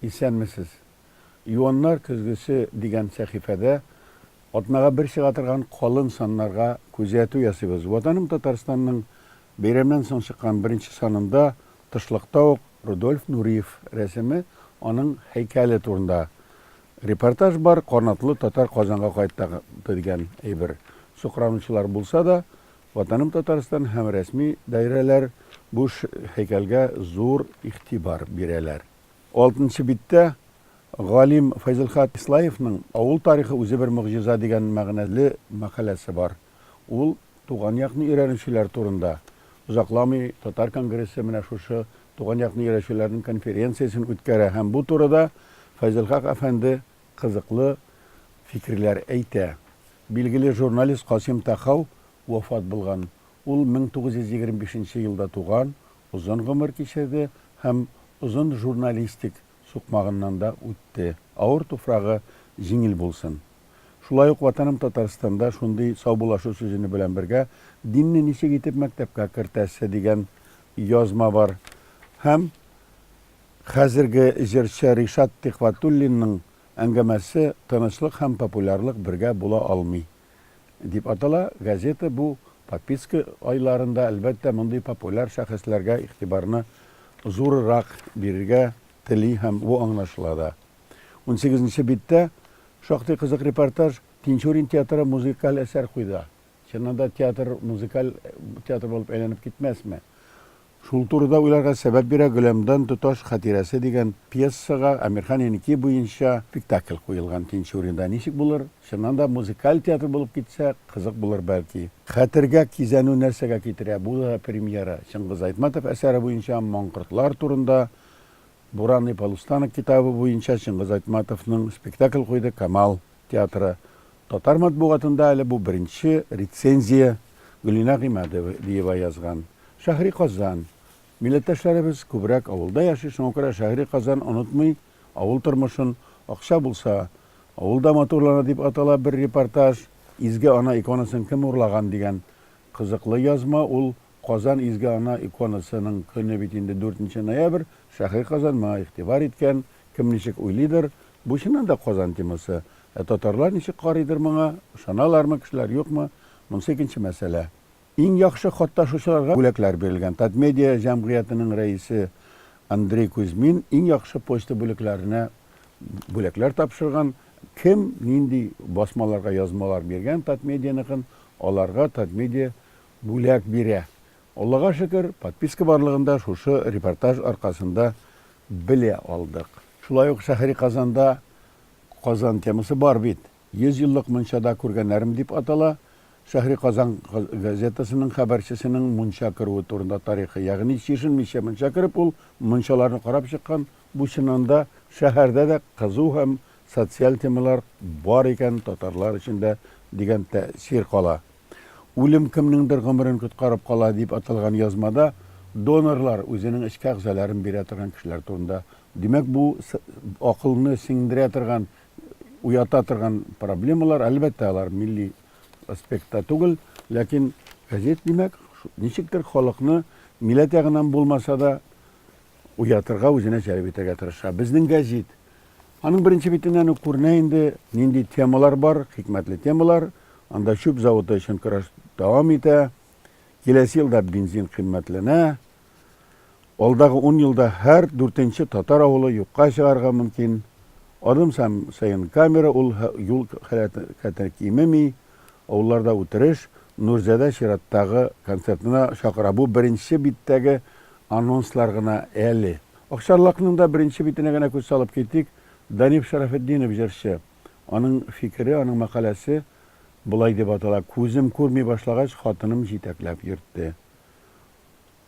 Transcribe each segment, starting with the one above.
исәнмесез. Юаннар көзгесе дигән сәхифәдә атнага бер чыга торган калын саннарга күзәтү ясыйбыз. Ватаным Татарстанның бәйрәмнән соң чыккан беренче санында тышлыкта ук Рудольф Нуриев рәсеме, аның һәйкәле турында репортаж бар. Канатлы татар Казанга кайтты дигән әйбер. Сукранучылар булса да, Ватаным Татарстан һәм рәсми даирәләр бу һәйкәлгә зур игътибар бирәләр. 6нчы биттә Галим Файзылхат Ислаевның «Авыл тарихы үзе бер мөгъҗиза» дигән мәгънәле мәкаләсе бар. Ул туган якны өйрәнүчеләр турында. Узакламый Татар конгрессы менә шушы туган якны өйрәнүчеләрнең конференциясын үткәрә һәм бу турыда Файзылхак әфәнде кызыклы фикерләр әйтә. Билгеле журналист Касим Тахау вафат булган. Ул 1925 елда туган, узын гомер кичерде һәм узын журналистик сукмагыннан да үтте. Авыр туфрагы җиңел булсын. Шулай ук Ватаным Татарстанда шундый саубулашу сүзене белән бергә динне ничек итеп мәктәпкә кертәсе дигән язма бар. Һәм хәзерге җырчы Ришат Тихватуллинның әңгәмәсе «Тынычлык һәм популярлык бергә була алмый» дип атала. Газета бу подписка айларында әлбәттә мондый популяр шәхесләргә игътибарны зуррак бирергә тели һәм бу аңлашыла да. 18нче биттә шактый кызык репортаж Тинчурин театры музыкаль әсәр куйды. Чыннан театр музыкаль театр булып әйләнеп китмәсме? Шул турыда уйларга сәбәп бирә Гөләмдан тоташ хатирәсе дигән пьесага Әмирхан Еники буенча спектакль куелган Тинчуринда. Ничек булыр? Чыннан да музыкаль театр булып китсә, кызык булыр бәлки. Хәтергә кизәнү нәрсәгә китерә? Бу да премьера. Чыңгыз Айтматов әсәре буенча Маңкортлар турында, Буран и Полустанок китабы буенча Чыңгыз Айтматовның спектакль куйды Камал театры. Татар матбугатында әле бу беренче рецензия Гөлинә Гыймадиева язган. Шәһри Казан. Милләттәшләребез күбрәк авылда яши, шуңа күрә Шәһри Казан онытмый авыл тормышын. Акча булса, авылда матурлана дип атала бер репортаж. Изге ана иконасын кем урлаган дигән кызыклы язма. Ул Казан изге ана иконасының көне бит инде 4 ноябрь. Шәһри Казанга игътибар иткән, кем ничек уйлыйдыр. Бу чыннан да Казан темасы. Татарлар ничек карыйдыр моңа? Ышаналармы, кешеләр юкмы? Монысы икенче мәсьәлә. Иң яхшы хатташучыларга бүләкләр бирелгән. Татмедиа җәмгыятенең рәисе Андрей Кузьмин иң яхшы почта бүләкләренә бүләкләр тапшырган. Кем нинди басмаларга язмалар биргән Татмедианыкын, аларга Татмедиа бүләк бирә. Аллага шөкер, подписка барлыгында шушы репортаж аркасында белә алдык. Шулай ук Шәһри Казанда Казан темасы бар бит. 100 еллык мунчада күргәннәрем дип атала. Шәһри Казан газетасының хәбәрчесенең мунча кыруы турында тарихы, ягъни чишенмичә мунча кырып, ул мунчаларны карап чыккан. Бу чынында шәһәрдә дә кызу һәм социаль темалар бар икән, татарлар өчен дигән тәэсир кала. Үлем кемнеңдер гомерен коткарып кала дип аталган язмада донорлар үзенең эчке әгъзаларын бирә торган кешеләр турында. Димәк, бу акылны сиңдерә торган, уята торган проблемалар, әлбәттә алар милли аспектта түгел, ләкин газет димәк, ничектер халыкны милләт ягыннан булмаса да уятырга, үзенә җәлеп итәргә тырыша. Безнең газет. Аның беренче битеннән үк күренә инде нинди темалар бар, хикмәтле темалар. Анда чүп заводы өчен көрәш дәвам итә. Киләсе елда бензин кыйммәтләнә. Алдагы 10 елда һәр 4нче татар авылы юкка чыгарга мөмкин. Адым сайын камера, ул юл хәләте кимеми. Авылларда үтереш, Нурзәдә чираттагы концертына чакыра. Бу беренче биттәге анонслар гына әле. Акчарлыкның да беренче битенә генә күз салып китик. Данип Шарафетдинов җырчы. Аның фикере, аның мәкаләсе булай дип атала. Күзем күрми башлагач, хатыным җитәкләп йөртте.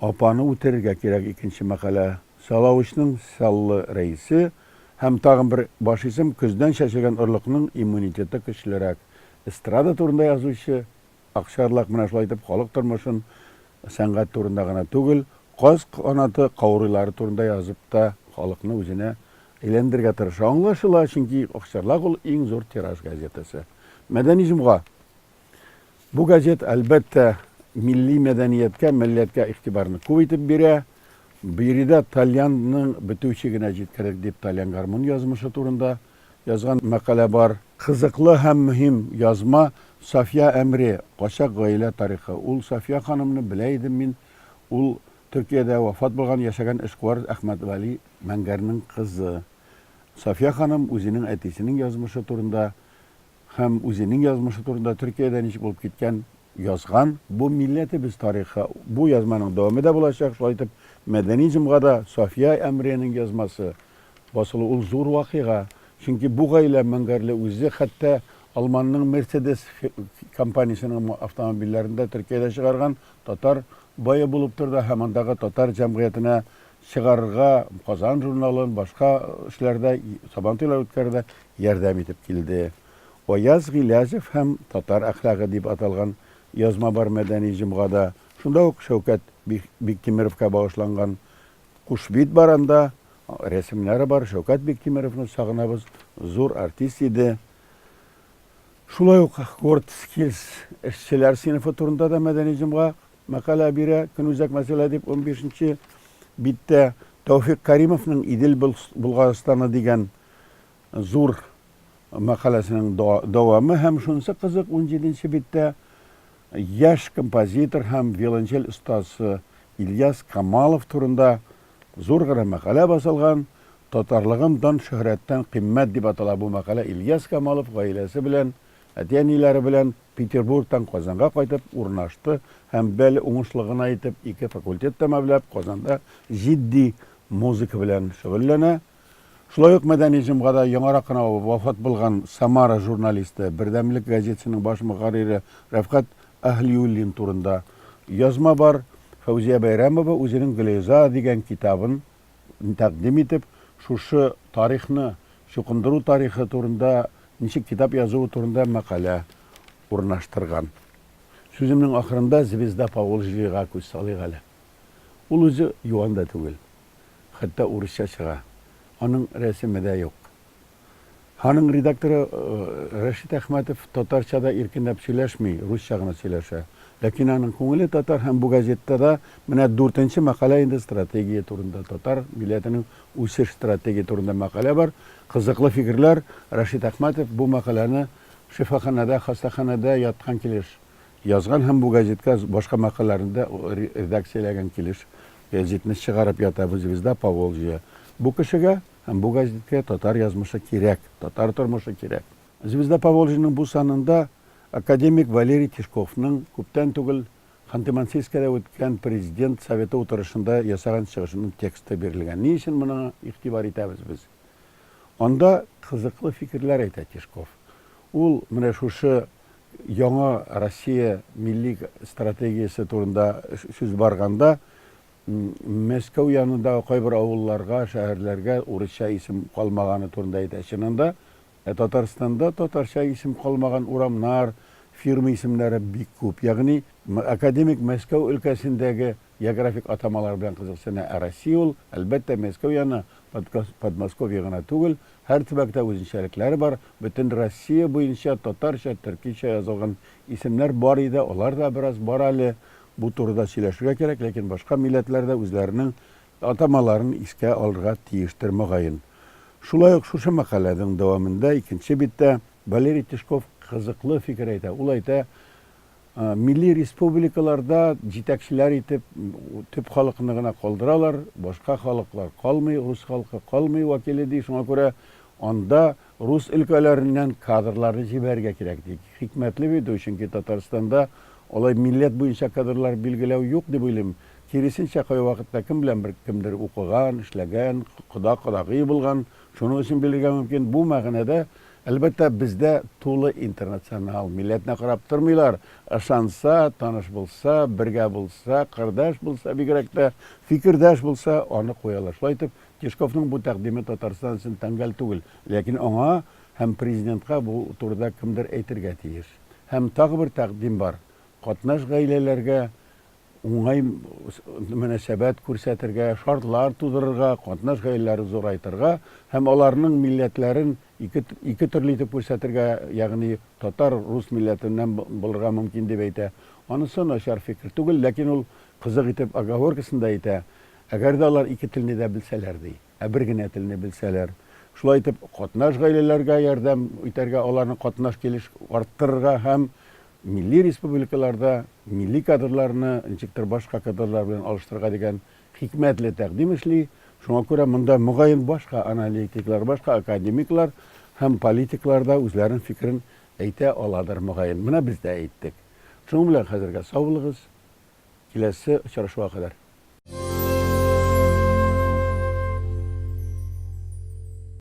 Апаны үтерергә кирәк икенче мәкалә. Салавычның саллы рәисе һәм тагын бер баш исем көздән чәчелгән орлыкның иммунитеты көчлерәк. Эстрада турында язучы, Акчарлак менә шулай итеп халык тормышын сәнгать турында гына түгел, каз канаты каурылары турында язып та халыкны үзенә әйләндергә тырыша. Аңлашыла, чөнки Акчарлак ул иң зур тираж газетасы. Мәдәни җомга. Бу газет әлбәттә милли мәдәнияткә, милләткә игътибарны күп итеп бирә. Бириде Талянның бітеүчегенә җиткерек дип Талян гармун язмышы турында язган мәкалә бар. Кызыклы һәм мөһим язма Сафия Әмре, Качак гаилә тарихы. Ул Сафия ханымны белә идем мин. Ул Төркиядә вафат булган яшәгән эшкуар Әхмәт Вали Мәңгәрнең кызы. Сафия ханым үзенең әтисенең язмышы турында һәм үзенең язмышы турында Төркиядә ничек булып киткән язган. Бу милләтебез тарихы. Бу язманың дәвамы да булачак. Шулай итеп, Мәдәни җомгада Сафия Әмренең язмасы басылу ул зур вакыйга. Чөнки бу гаилә Мәңгәрле үзе хәтта Алманның Mercedes компаниясының автомобильләрендә Төркиядә чыгарган татар бае булып торды һәм андагы татар җәмгыятенә чыгарырга Казан журналын, башка эшләрдә, сабантуйлар үткәрүдә ярдәм итеп килде. Аяз Гыйләзев һәм татар әхлагы дип аталган язма бар Мәдәни җомгада. Шунда ук Шәүкәт Биктимеровка багышланган Кушбит бар анда, рәсемнәре бар. Шәүкәт Биктимеровны сагынабыз, зур артист иде. Шулай ук Горд Skills эшчеләр сыйныфы турында да Мәдәни җомга мәкалә бирә. Көнүзәк мәсьәлә дип 15-нче биттә Тәүфик Каримовның Идел Булгарстаны дигән зур мәкаләсенең дәвамы һәм шунысы кызык 17-нче биттә яшь композитор һәм виолончель остасы Ильяс Камалов турында зур гына мәкалә басылган. Татарлыгым дан шөһрәттән кыйммәт дип атала бу мәкалә. Ильяс Камалов гаиләсе белән, әти-әниләре белән Петербургтан Казанга кайтып урнашты һәм бәле уңышлыгына итеп 2 факультет тәмамлап Казанда җитди музыка белән шөгыльләнә. Шулай ук Мәдәни җомгада яңарак кына вафат булган Самара журналисты, Бердәмлек газетасының баш мөхәррире Рәфкать Әһлиуллин турында язма бар. Фәүзия Бәйрәмова үзенең Гөлейза дигән китабын тәкъдим итеп, шушы тарихны, чукындыру тарихы турында, ничек китап язуы турында мәкалә урнаштырган. Сүземнең ахырында Звезда Поволжьега күз салыйк әле. Ул үзе юан да түгел. Хәтта урысча чыга. Аның рәсеме дә юк. Аның редакторы Рәшит Әхмәтов татарчада иркенләп сөйләшми, русча гына сөйләшә. Ләкин аның күңеле татар һәм бу газетта да менә 4-нче мәкалә инде стратегия турында, татар милләтенең үсеш стратегия турында мәкалә бар. Кызыклы фикерләр. Рәшит Әхмәтов бу мәкаләне шифаханәдә, хастаханәдә яткан килеш язган һәм бу газетка башка мәкаләләрендә редакцияләгән килеш газетны чыгарып ятабыз Звезда Поволжья. Бу кешегә һәм бу газеткә татар язмышы кирәк, татар тормышы кирәк. Звезда Поволжьеның бу санында академик Валерий Тишковның күптән түгел Ханты-Мансийскида үткән президент советы утырышында ясаган чыгышының тексты бирелгән. Ни өчен моны игътибар итәбез без? Анда кызыклы фикерләр әйтә Тишков. Ул менә шушы яңа Россия милли стратегиясе турында сүз барганда Мәскәү янындагы кайбер авылларга, шәһәрләргә урысча исем калмаганы турында әйтә. Чынында Татарстанда татарча исем калмаган урамнар, фирма исемнәре бик күп. Ягъни академик Мәскәү өлкәсендәге географик атамалар белән кызыксына. Россия ул әлбәттә Мәскәү яны Подмосковье гына түгел, һәр төбәктә үзенчәлекләре бар. Бөтен Россия буенча татарча, төркичә язылган исемнәр бар иде. Алар да бераз бар әле. Бу турыда сөйләшергә кирәк, ләкин башка милләтләрдә үзләренең атамаларын искә алырга тиештер мөгаен. Шулай ук шушы мәкаләнең дәвамында 2-нче биттә Валерий Тишков кызыклы фикер әйтә. Ул әйтә, милли республикаларда җитәкчеләр итеп төп халыкны гына калдыралар, башка халыклар калмый, рус халкы калмый вәкиле ди. Шуңа күрә анда рус өлкәләреннән кадрларны җибәргә кирәк ди. Хикмәтле бит, чөнки Татарстанда олай милләт буенча кадрлар билгеләү юк дип уйлыйм. Киресенчә, кай вакытта кем белән бер кемдер укыган, эшләгән, кодагый булган, шуның өчен белергә мөмкин. Бу мәгънәдә әлбәттә бездә тулы интернационал, милләтне карап тормыйлар. Ышанса, таныш булса, бергә булса, кырдаш булса, бигрәк тә фикердәш булса, аны куялар. Шулай итеп, Тишковның бу тәкъдиме Татарстан өчен тәңгәл түгел. Ләкин аңа һәм президентка бу турыда кемдер әйтергә тиеш. Һәм тагы бер тәкъдим бар. Катнаш гаиләләргә уңай мөнәсәбәт күрсәтергә, шартлар тудырырга, катнаш гаиләләрне зурайтырга һәм аларның милләтләрен ике төрле итеп күрсәтергә, ягъни татар, рус милләтеннән булырга мөмкин дип әйтә. Анысы начар фикер түгел, ләкин ул кызык итеп оговоркасында әйтә. Әгәр дә алар ике телне дә белсәләр ди, бер генә телне белсәләр, шулай итеп катнаш гаиләләргә ярдәм итәргә, аларны катнаш килеш арттырырга һәм милли республикаларда милли кадрларны ничектер башка кадрлар белән алыштырырга дигән хикмәтле тәкъдим эшли. Шуңа күрә монда мөгаен башка аналитиклар, башка академиклар һәм политиклар да үзләренең фикерен әйтә аладыр мөгаен. Менә без дә әйттек. Шуның белән хәзергә сау булыгыз. Киләсе очрашуга кадәр.